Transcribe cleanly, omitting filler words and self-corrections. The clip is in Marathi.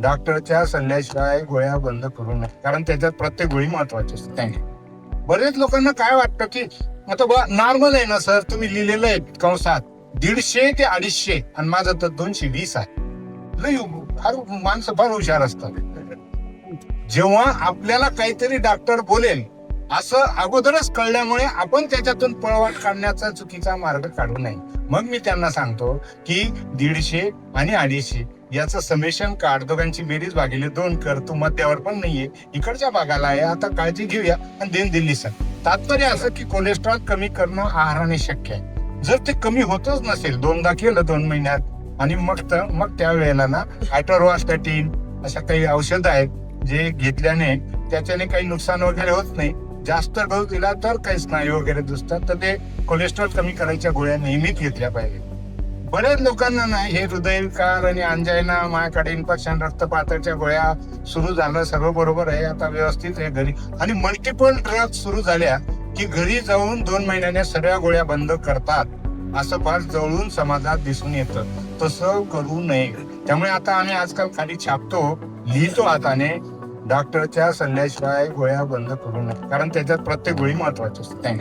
डॉक्टरच्या सल्ल्याशिवाय गोळ्या बंद करू नये, कारण त्याच्यात प्रत्येक गोळी महत्वाची असते. त्याने बरेच लोकांना काय वाटतं की आता नॉर्मल आहे ना सर, तुम्ही लिहिलेलं आहे कंसात 150 ते 250 आणि माझं तर 220 आहे. लय फार माणसं फार हुशार असतात. जेव्हा आपल्याला काहीतरी डॉक्टर बोलेल असं अगोदरच कळल्यामुळे आपण त्याच्यातून पळवाट काढण्याचा चुकीचा मार्ग काढू नये. मग मी त्यांना सांगतो की 150 आणि 250 याचं समेशन काढ, दोघांची बेरीज भागिले 2 कर. तू मध्यावर पण नाहीये, इकडच्या भागाला आहे, आता काळजी घेऊया आणि देण दिल्ली सर. तात्पर्य असं की कोलेस्ट्रॉल कमी करणं आहाराने शक्य आहे. जर ते कमी होतच नसेल, 2दा केलं 2 महिन्यात आणि मग त्या वेळेला ना आयटोरोस्टॅटिन अशा काही औषधं आहेत जे घेतल्याने त्याच्याने काही नुकसान वगैरे होत नाही. जास्त डोस दिला तर काही स्नायू वगैरे दुसतात, तर ते कोलेस्ट्रॉल कमी करायच्या गोळ्या नेहमीच घेतल्या पाहिजे. बऱ्याच लोकांना ना हे हृदयविकार आणि अंजायना, माझ्याकडे इन्फेक्शन, रक्तपाताच्या गोळ्या सुरू झालं, सर्व बरोबर आहे, आता व्यवस्थित आहे घरी, आणि मल्टिपल ड्रग सुरू झाल्या की घरी जाऊन 2 महिन्याने सगळ्या गोळ्या बंद करतात. असं फार जवळून समाजात दिसून येतं. तसं करू नये. त्यामुळे आता आम्ही आजकाल खाली छापतो, लिहितो हाताने, डॉक्टरच्या सल्ल्याशिवाय गोळ्या बंद करू नये, कारण त्याच्यात प्रत्येक गोळी महत्वाची असते.